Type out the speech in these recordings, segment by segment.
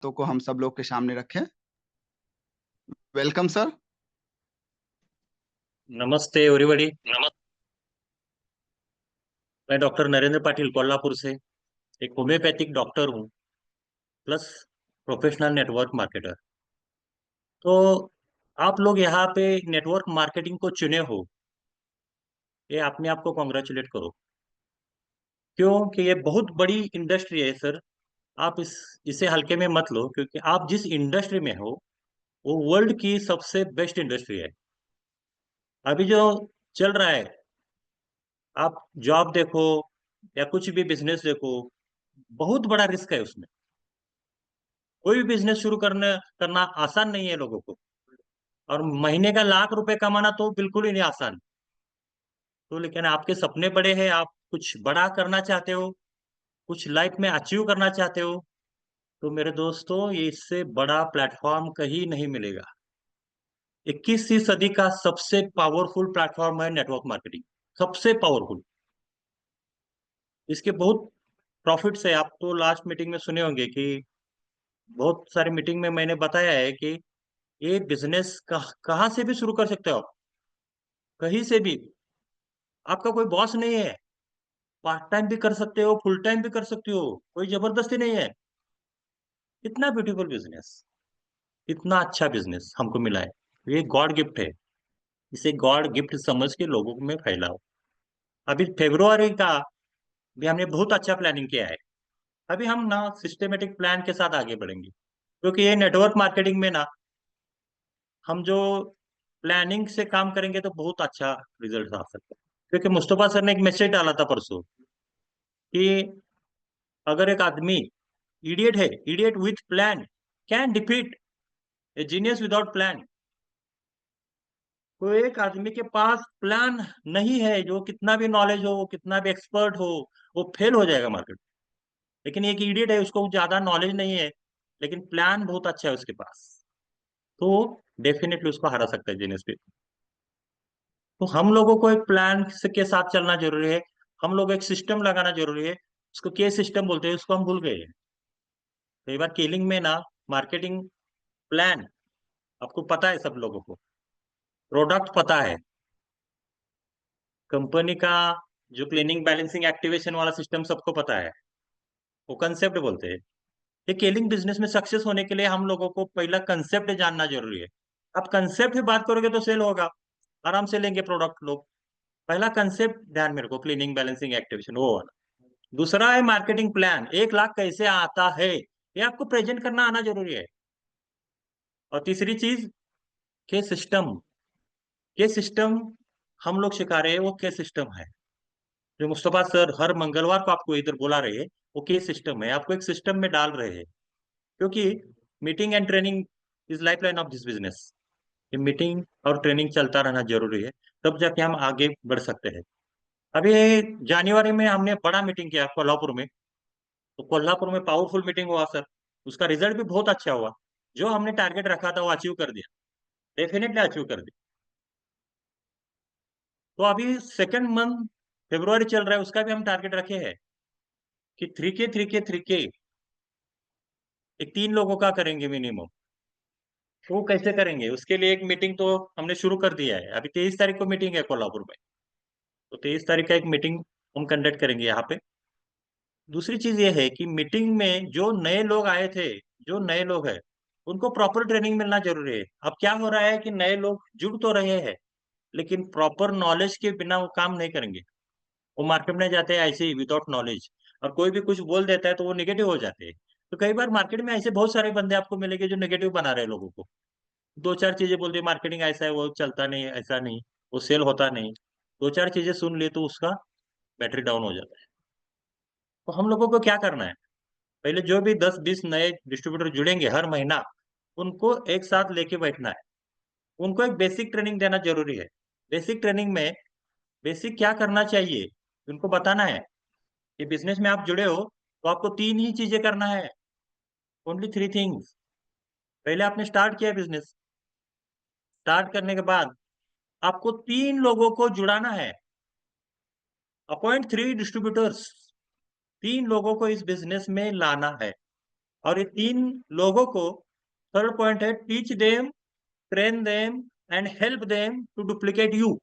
बातों को हम सब लोग के सामने रखें। Welcome sir. नमस्ते एवरीबॉडी। मैं डॉक्टर नरेंद्र पाटिल कोल्हापुर से एक होम्योपैथिक डॉक्टर हूँ, प्लस प्रोफेशनल नेटवर्क मार्केटर। तो आप लोग यहाँ पे नेटवर्क मार्केटिंग को चुने हो, ये अपने आप को कॉन्ग्रेचुलेट करो। क्यों कि ये बहुत बड़ी इंडस्ट्री है सर। आप इसे हल्के में मत लो, क्योंकि आप जिस इंडस्ट्री में हो वो वर्ल्ड की सबसे बेस्ट इंडस्ट्री है। अभी जो चल रहा है, आप जॉब देखो या कुछ भी बिजनेस देखो, बहुत बड़ा रिस्क है उसमें। कोई भी बिजनेस शुरू करना आसान नहीं है लोगों को। और महीने का लाख रुपए कमाना तो बिल्कुल ही नहीं आसान। तो लेकिन आपके सपने बड़े हैं, आप कुछ बड़ा करना चाहते हो, कुछ लाइफ में अचीव करना चाहते हो, तो मेरे दोस्तों ये इससे बड़ा प्लेटफॉर्म कहीं नहीं मिलेगा। 21वीं सदी का सबसे पावरफुल प्लेटफॉर्म है नेटवर्क मार्केटिंग। सबसे पावरफुल। इसके बहुत प्रॉफिट्स है। आप तो लास्ट मीटिंग में सुने होंगे कि बहुत सारी मीटिंग में मैंने बताया है कि ये बिजनेस कहाँ से भी शुरू कर सकते हो आप, कहीं से भी। आपका कोई बॉस नहीं है, पार्ट टाइम भी कर सकते हो, फुल टाइम भी कर सकते हो, कोई जबरदस्ती नहीं है। इतना ब्यूटीफुल बिजनेस, इतना अच्छा बिजनेस हमको मिला है। ये गॉड गिफ्ट है। इसे गॉड गिफ्ट समझ के लोगों में फैलाओ। अभी फेब्रुआरी का भी हमने बहुत अच्छा प्लानिंग किया है। अभी हम ना सिस्टमेटिक प्लान के साथ आगे बढ़ेंगे, क्योंकि ये नेटवर्क मार्केटिंग में ना हम जो प्लानिंग से काम करेंगे तो बहुत अच्छा रिजल्ट आ सकता है। क्योंकि मुस्तफा सर ने एक मैसेज डाला था परसों कि अगर एक आदमी इडियट है, idiot with plan can defeat A genius without plan. तो एक आदमी के पास प्लान नहीं है, जो कितना भी नॉलेज हो, वो कितना भी एक्सपर्ट हो, वो फेल हो जाएगा मार्केट। लेकिन एक इडियट है, उसको ज्यादा नॉलेज नहीं है, लेकिन प्लान बहुत अच्छा है उसके पास, तो डेफिनेटली उसको हरा सकता है जीनियस पे। तो हम लोगों को एक प्लान के साथ चलना जरूरी है। हम लोग एक सिस्टम लगाना जरूरी है। उसको के सिस्टम बोलते हैं, उसको हम भूल गए हैं। कई बार केलिंग में ना मार्केटिंग प्लान आपको पता है, सब लोगों को प्रोडक्ट पता है, कंपनी का जो क्लीनिंग बैलेंसिंग एक्टिवेशन वाला सिस्टम सबको पता है, वो कंसेप्ट बोलते हैं। ये केलिंग बिजनेस में सक्सेस होने के लिए हम लोगों को पहला कंसेप्ट जानना जरूरी है। आप कंसेप्ट पे बात करोगे तो सेल होगा, आराम से लेंगे प्रोडक्ट लोग। पहला कंसेप्ट ध्यान में रखो, क्लीनिंग बैलेंसिंग एक्टिवेशन वो वाला। दूसरा है मार्केटिंग प्लान, 1 लाख कैसे आता है ये आपको प्रेजेंट करना आना जरूरी है। और तीसरी चीज के सिस्टम हम लोग सिखा रहे हैं, वो के सिस्टम है जो मुस्तफा सर हर मंगलवार को आपको इधर बुला रहे हैं। वो के सिस्टम है, आपको एक सिस्टम में डाल रहे हैं। क्योंकि meeting and training is life line of this business. ये मीटिंग और ट्रेनिंग चलता रहना जरूरी है, तब जाके हम आगे बढ़ सकते हैं। अभी जनवरी में हमने बड़ा मीटिंग किया कोल्हापुर में। तो कोल्हापुर में पावरफुल मीटिंग हुआ सर। उसका रिजल्ट भी बहुत अच्छा हुआ। जो हमने टारगेट रखा था वो अचीव कर दिया, डेफिनेटली अचीव कर दिया। तो अभी सेकंड मंथ फेब्रुआरी चल रहा है, उसका भी हम टारगेट रखे हैं कि 3K एक 3 लोगों का करेंगे मिनिमम। तो वो कैसे करेंगे, उसके लिए एक मीटिंग तो हमने शुरू कर दिया है। अभी 23 तारीख को मीटिंग है कोल्हापुर में। तो 23 तारीख का एक मीटिंग हम कंडक्ट करेंगे यहाँ पे। दूसरी चीज ये है कि मीटिंग में जो नए लोग आए थे, जो नए लोग हैं, उनको प्रॉपर ट्रेनिंग मिलना जरूरी है। अब क्या हो रहा है कि नए लोग जुड़ तो रहे हैं, लेकिन प्रॉपर नॉलेज के बिना वो काम नहीं करेंगे। वो मार्केट में जाते हैं ऐसे ही विदाउट नॉलेज, और कोई भी कुछ बोल देता है तो वो निगेटिव हो जाते हैं। तो कई बार मार्केट में ऐसे बहुत सारे बंदे आपको मिलेंगे जो नेगेटिव बना रहे हैं लोगों को। 2 4 चीजें बोल दी, मार्केटिंग ऐसा है, वो चलता नहीं, ऐसा नहीं, वो सेल होता नहीं। 2 4 चीजें सुन ली तो उसका बैटरी डाउन हो जाता है। तो हम लोगों को क्या करना है, पहले जो भी 10 20 नए डिस्ट्रीब्यूटर जुड़ेंगे हर महीना, उनको एक साथ लेके बैठना है। उनको एक बेसिक ट्रेनिंग देना जरूरी है। बेसिक ट्रेनिंग में बेसिक क्या करना चाहिए उनको बताना है कि बिजनेस में आप जुड़े हो तो आपको 3 ही चीजें करना है। Only 3 things. पहले आपने स्टार्ट किया बिजनेस, स्टार्ट करने के बाद आपको 3 लोगों को जुड़ाना है। Appoint 3 distributors. 3 लोगों को इस बिजनेस में लाना है। और ये तीन लोगों को, थर्ड पॉइंट है teach them, train them and help them to duplicate you.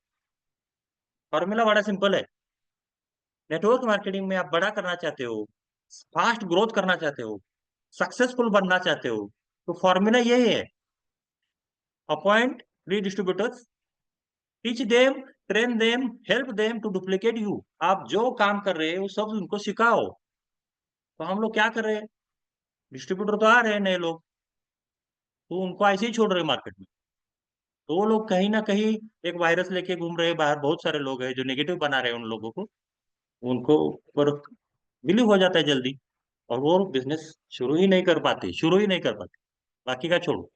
Formula बड़ा सिंपल है। नेटवर्क मार्केटिंग में आप बड़ा करना चाहते हो, फास्ट ग्रोथ करना चाहते हो, सक्सेसफुल बनना चाहते हो, तो फॉर्मूला यही है। Appoint free distributors, teach them, train them, help them to duplicate you. आप जो काम कर रहे हो वो सब उनको सिखाओ। तो हम लोग क्या कर रहे हैं, डिस्ट्रीब्यूटर तो आ रहे हैं नए लोग, तो उनको ऐसे ही छोड़ रहे हैं मार्केट में। तो वो लोग कहीं ना कहीं एक वायरस लेके घूम रहे हैं बाहर, बहुत सारे लोग हैं जो नेगेटिव बना रहे हैं उन लोगों को, उनको पर बिलीव हो जाता है जल्दी, और वो बिजनेस शुरू ही नहीं कर पाते, शुरू ही नहीं कर पाते। बाकी का छोड़ो,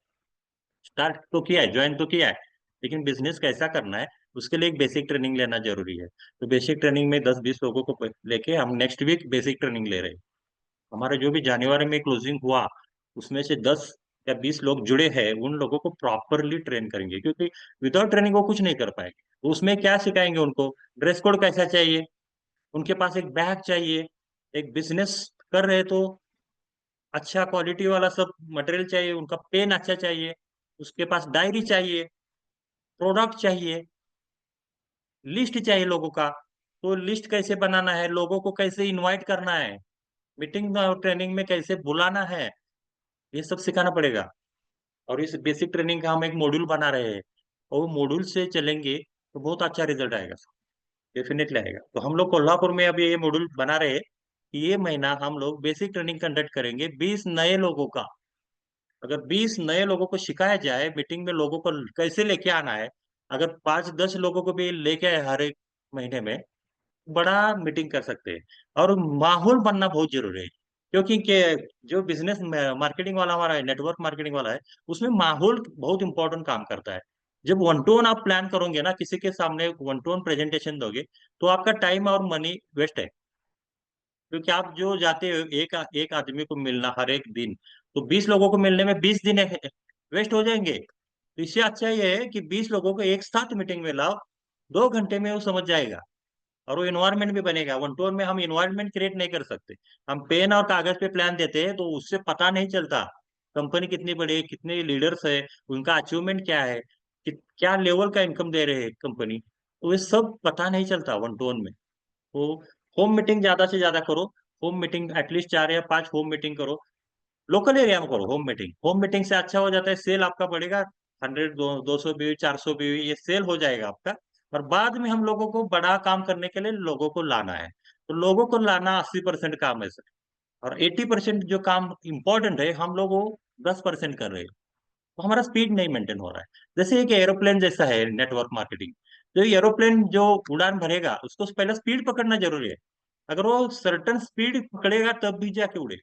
स्टार्ट तो किया है, ज्वाइन तो किया है, लेकिन बिजनेस कैसा करना है उसके लिए एक बेसिक ट्रेनिंग लेना जरूरी है। तो बेसिक ट्रेनिंग में 10-20 लोगों को लेके हम नेक्स्ट वीक बेसिक ट्रेनिंग ले रहे हैं। हमारे जो भी जनवरी में क्लोजिंग हुआ, उसमें से 10 या 20 लोग जुड़े हैं, उन लोगों को प्रॉपरली ट्रेन करेंगे, क्योंकि विदाउट ट्रेनिंग वो कुछ नहीं कर पाएंगे। तो उसमें क्या सिखाएंगे उनको, ड्रेस कोड कैसा चाहिए, उनके पास एक बैग चाहिए, एक बिजनेस कर रहे तो अच्छा क्वालिटी वाला सब मटेरियल चाहिए, उनका पेन अच्छा चाहिए, उसके पास डायरी चाहिए, प्रोडक्ट चाहिए, लिस्ट चाहिए लोगों का। तो लिस्ट कैसे बनाना है, लोगों को कैसे इनवाइट करना है, मीटिंग और ट्रेनिंग में कैसे बुलाना है, ये सब सिखाना पड़ेगा। और इस बेसिक ट्रेनिंग का हम एक मॉड्यूल बना रहे हैं, और वो मॉड्यूल से चलेंगे तो बहुत अच्छा रिजल्ट आएगा, डेफिनेटली आएगा। तो हम लोग कोल्हापुर में अभी ये मॉड्यूल बना रहे हैं कि ये महीना हम लोग बेसिक ट्रेनिंग कंडक्ट करेंगे 20 नए लोगों का। अगर 20 नए लोगों को सिखाया जाए मीटिंग में लोगों को कैसे लेके आना है, अगर 5-10 लोगों को भी लेके आए हर एक महीने में, बड़ा मीटिंग कर सकते हैं। और माहौल बनना बहुत जरूरी है, क्योंकि जो बिजनेस मार्केटिंग वाला हमारा है, नेटवर्क मार्केटिंग वाला है, उसमें माहौल बहुत इंपॉर्टेंट काम करता है। जब वन टू वन आप प्लान करोगे ना, किसी के सामने वन टू वन प्रेजेंटेशन दोगे, तो आपका टाइम और मनी वेस्ट है। क्योंकि आप जो जाते हो एक एक आदमी को मिलना हर एक दिन, तो 20 लोगों को मिलने में 20 दिन वेस्ट हो जाएंगे। तो इससे अच्छा ये है कि 20 लोगों को एक साथ मीटिंग में लाओ, 2 घंटे में वो समझ जाएगा, और वो इन्वायरमेंट भी बनेगा। वन टू वन में हम इन्वायरमेंट क्रिएट नहीं कर सकते। हम पेन और कागज पे प्लान देते हैं, तो उससे पता नहीं चलता कंपनी कितनी बड़ी है, कितने लीडर्स है, उनका अचीवमेंट क्या है, क्या लेवल का इनकम दे रहे हैं कंपनी, तो ये सब पता नहीं चलता वन टू वन में। तो होम मीटिंग ज्यादा से ज्यादा करो। होम मीटिंग एटलीस्ट 4 या 5 होम मीटिंग करो, लोकल एरिया में करो। होम मीटिंग से अच्छा हो जाता है, सेल आपका बढ़ेगा। 100, 200 बीवी, 400 बीवी, ये सेल हो जाएगा आपका। और बाद में हम लोगों को बड़ा काम करने के लिए लोगों को लाना है, तो लोगों को लाना 80% काम है सर। और 80% जो काम इंपॉर्टेंट है, हम लोग वो 10% कर रहे हैं। तो हमारा स्पीड नहीं मेंटेन हो रहा है। जैसे एक एरोप्लेन जैसा है नेटवर्क मार्केटिंग। तो एरोप्लेन जो उड़ान भरेगा, उसको पहले स्पीड पकड़ना जरूरी है। अगर वो सर्टन स्पीड पकड़ेगा तब भी जाके उड़े,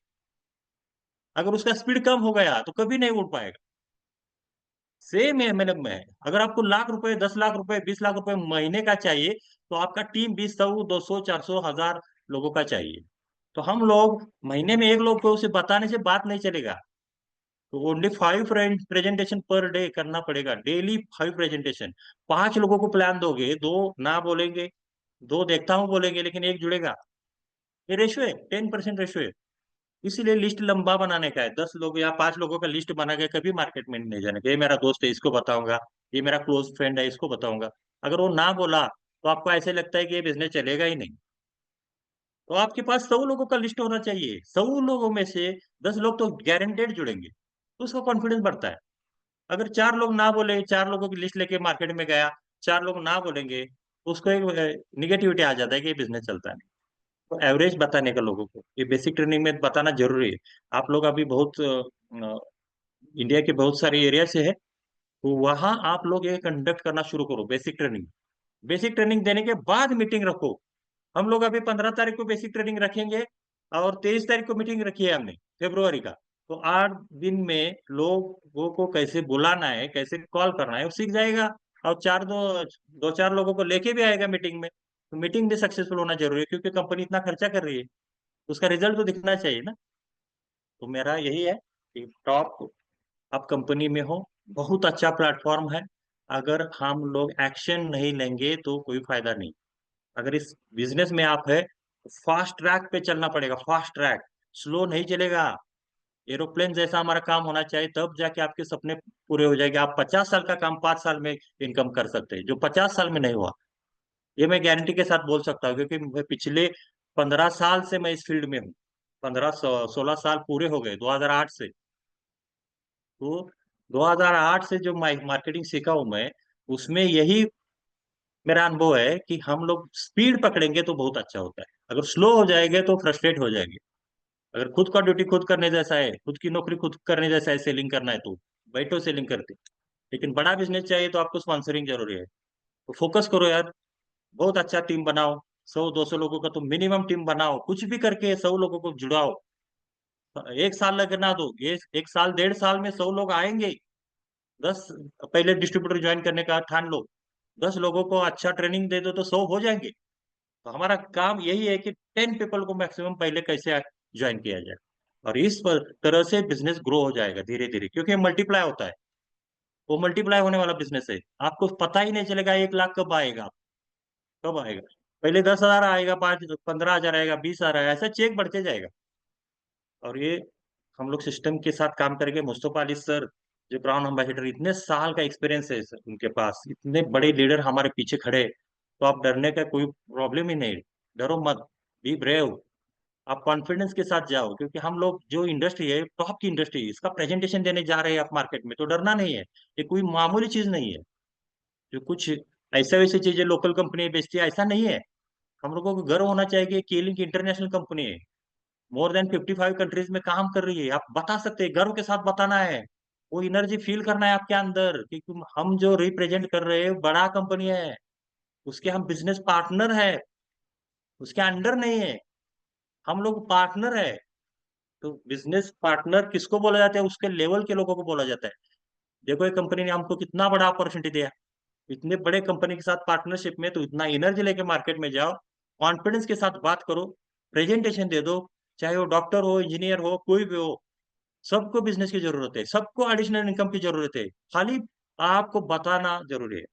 अगर उसका स्पीड कम हो गया तो कभी नहीं उड़ पाएगा। सेम है मतलब में, अगर आपको लाख रुपए, 10 लाख रुपए, 20 लाख रुपए महीने का चाहिए, तो आपका टीम 20, 100, 200, 400, 1000 लोगों का चाहिए। तो हम लोग महीने में एक लोग को उसे बताने से बात नहीं चलेगा। तो ओनली 5 प्रेजेंटेशन पर डे करना पड़ेगा, डेली 5 प्रेजेंटेशन। 5 लोगों को प्लान दोगे, 2 ना बोलेंगे, 2 देखता हूँ बोलेंगे, लेकिन एक जुड़ेगा। ये रेशो है, 10% रेशो है। इसीलिए लिस्ट लंबा बनाने का है, 10 लोग या 5 लोगों का लिस्ट बना के कभी मार्केट में नहीं जाने का। ये मेरा दोस्त है, इसको बताऊंगा, ये मेरा क्लोज फ्रेंड है, इसको बताऊंगा। अगर वो ना बोला, तो आपको ऐसे लगता है कि ये बिजनेस चलेगा ही नहीं। तो आपके पास 100 लोगों का लिस्ट होना चाहिए, 100 लोगों में से 10 लोग तो गारंटेड जुड़ेंगे, तो उसका कॉन्फिडेंस बढ़ता है। अगर 4 लोग ना बोले, 4 लोगों की लिस्ट लेके मार्केट में गया, 4 लोग ना बोलेंगे, तो उसको एक निगेटिविटी आ जाता है कि ये बिजनेस चलता है। तो एवरेज बताने का लोगों को ये बेसिक ट्रेनिंग में बताना जरूरी है। आप लोग अभी बहुत इंडिया के बहुत सारे एरिया से है, तो वहां आप लोग ये कंडक्ट करना शुरू करो बेसिक ट्रेनिंग। बेसिक ट्रेनिंग देने के बाद मीटिंग रखो। हम लोग अभी 15 तारीख को बेसिक ट्रेनिंग रखेंगे, और 23 तारीख को मीटिंग रखी है हमने, फेब्रुआरी का। तो 8 दिन में लोगों को कैसे बुलाना है, कैसे कॉल करना है, वो सीख जाएगा। और 2-4 लोगों को लेके भी आएगा मीटिंग में। तो मीटिंग भी सक्सेसफुल होना जरूरी है, क्योंकि कंपनी इतना खर्चा कर रही है, तो उसका रिजल्ट तो दिखना चाहिए ना। तो मेरा यही है कि टॉप आप कंपनी में हो, बहुत अच्छा प्लेटफॉर्म है। अगर हम लोग एक्शन नहीं लेंगे तो कोई फायदा नहीं। अगर इस बिजनेस में आप है, फास्ट ट्रैक पे चलना पड़ेगा, फास्ट ट्रैक, स्लो नहीं चलेगा। एरोप्लेन जैसा हमारा काम होना चाहिए, तब जाके आपके सपने पूरे हो जाएंगे। आप 50 साल का काम 5 साल में इनकम कर सकते हैं, जो 50 साल में नहीं हुआ। ये मैं गारंटी के साथ बोल सकता हूँ, क्योंकि मैं पिछले 15 साल से मैं इस फील्ड में हूँ। 16 साल पूरे हो गए 2008 से। तो 2008 से जो मार्केटिंग सीखा हूँ मैं, उसमें यही मेरा अनुभव है कि हम लोग स्पीड पकड़ेंगे तो बहुत अच्छा होता है, अगर स्लो हो जाएंगे तो फ्रस्ट्रेट हो जाएंगे। अगर खुद का ड्यूटी खुद करने जैसा है, खुद की नौकरी खुद करने जैसा है, सेलिंग करना है तो बैठो सेलिंग करते। लेकिन बड़ा बिजनेस चाहिए तो आपको स्पॉन्सरिंग जरूरी है। तो फोकस करो यार, बहुत अच्छा टीम बनाओ। 100-200 लोगों का तो मिनिमम टीम बनाओ, कुछ भी करके 100 लोगों को जुड़ाओ। 1 साल लगना दो, ये 1 साल 1.5 साल में 100 लोग आएंगे। 10 पहले डिस्ट्रीब्यूटर ज्वाइन करने का ठान लो, 10 लोगों को अच्छा ट्रेनिंग दे दो तो 100 हो जाएंगे। तो हमारा काम यही है कि 10 पीपल को मैक्सिमम पहले कैसे ज्वाइन किया जाए, और इस तरह से बिजनेस ग्रो हो जाएगा धीरे धीरे, क्योंकि मल्टीप्लाई होता है। वो मल्टीप्लाई होने वाला बिजनेस है, आपको पता ही नहीं चलेगा 1 लाख कब आएगा, कब आएगा। पहले 10,000 आएगा, 15,000 आएगा, 20,000 आएगा, ऐसा चेक बढ़ते जाएगा। और ये हम लोग सिस्टम के साथ काम करेंगे। मुस्तफा अली सर, जो ब्राउन एम्बेसडर, इतने साल का एक्सपीरियंस है सर उनके पास, इतने बड़े लीडर हमारे पीछे खड़े हैं। तो आप डरने का कोई प्रॉब्लम ही नहीं। डरो मत, बी ब्रेव। आप कॉन्फिडेंस के साथ जाओ, क्योंकि हम लोग जो इंडस्ट्री है, टॉप की इंडस्ट्री, इसका प्रेजेंटेशन देने जा रहे हैं आप मार्केट में, तो डरना नहीं है। ये कोई मामूली चीज नहीं है, जो कुछ ऐसे वैसे चीजें लोकल कंपनी बेचती है ऐसा नहीं है। हम लोगों को गर्व होना चाहिए कि केलिंग इंटरनेशनल कंपनी है, मोर देन 55 कंट्रीज में काम कर रही है। आप बता सकते हैं, गर्व के साथ बताना है। वो एनर्जी फील करना है आपके अंदर कि हम जो रिप्रेजेंट कर रहे हैं बड़ा कंपनी है, उसके हम बिजनेस पार्टनर है, उसके अंडर नहीं है। हम लोग पार्टनर है। तो बिजनेस पार्टनर किसको बोला जाता है? उसके लेवल के लोगों को बोला जाता है। देखो ये कंपनी ने हमको कितना बड़ा अपॉर्चुनिटी दिया, इतने बड़े कंपनी के साथ पार्टनरशिप में। तो इतना एनर्जी लेके मार्केट में जाओ, कॉन्फिडेंस के साथ बात करो, प्रेजेंटेशन दे दो। चाहे वो डॉक्टर हो, इंजीनियर हो, कोई भी हो, सबको बिजनेस की जरूरत है, सबको एडिशनल इनकम की जरूरत है। खाली आपको बताना जरूरी है।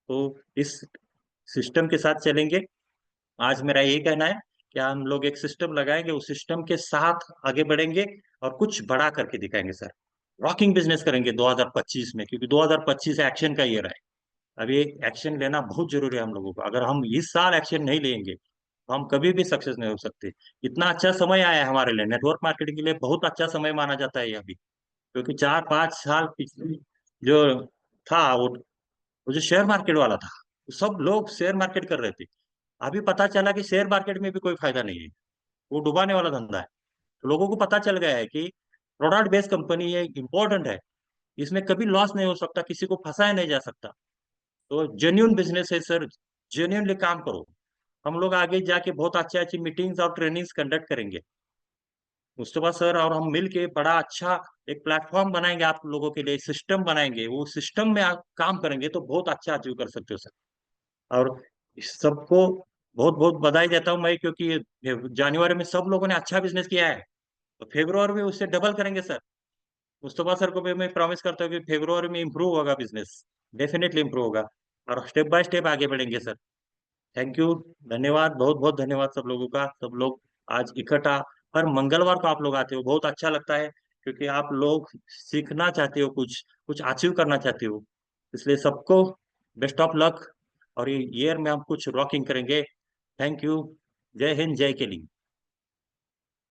तो इस सिस्टम के साथ चलेंगे। आज मेरा यही कहना है कि हम लोग एक सिस्टम लगाएंगे, उस सिस्टम के साथ आगे बढ़ेंगे और कुछ बड़ा करके दिखाएंगे सर। रॉकिंग बिजनेस करेंगे 2025 में, क्योंकि 2025 एक्शन का ईयर है। अभी एक्शन लेना बहुत जरूरी है हम लोगों को। अगर हम इस साल एक्शन नहीं लेंगे तो हम कभी भी सक्सेस नहीं हो सकते। इतना अच्छा समय आया है हमारे लिए, नेटवर्क मार्केटिंग के लिए बहुत अच्छा समय माना जाता है ये अभी। क्योंकि 4-5 साल पिछले जो था, वो जो शेयर मार्केट वाला था, सब लोग शेयर मार्केट कर रहे थे। अभी पता चला कि शेयर मार्केट में भी कोई फायदा नहीं है, वो डुबाने वाला धंधा है। तो लोगों को पता चल गया है कि प्रोडक्ट बेस्ड कंपनी ये इंपॉर्टेंट है, इसमें कभी लॉस नहीं हो सकता, किसी को फंसाया नहीं जा सकता। तो जेन्यून बिजनेस है सर, जेन्यूनली काम करो। हम लोग आगे जाके बहुत अच्छी अच्छी मीटिंग्स और ट्रेनिंग्स कंडक्ट करेंगे, मुस्तफा सर और हम मिल के बड़ा अच्छा एक प्लेटफॉर्म बनाएंगे आप लोगों के लिए, सिस्टम बनाएंगे। वो सिस्टम में आप काम करेंगे तो बहुत अच्छा अचीव कर सकते हो सर। और इस सबको बहुत बहुत बधाई देता हूँ मैं, क्योंकि ये जनवरी में सब लोगों ने अच्छा बिजनेस किया है, तो फेब्रुआरी में उससे डबल करेंगे सर। मुस्तफा सर को भी मैं प्रॉमिस करता हूँ कि फेब्रुआरी में इंप्रूव होगा बिजनेस, डेफिनेटली इंप्रूव होगा। और स्टेप बाय स्टेप आगे बढ़ेंगे सर। थैंक यू, धन्यवाद, बहुत बहुत धन्यवाद सब लोगों का। सब लोग आज इकट्ठा, हर मंगलवार को आप लोग आते हो, बहुत अच्छा लगता है, क्योंकि आप लोग सीखना चाहते हो, कुछ कुछ अचीव करना चाहते हो। इसलिए सबको बेस्ट ऑफ लक, और ये ईयर में हम कुछ रॉकिंग करेंगे। Thank you. जय हिंद, जय केली।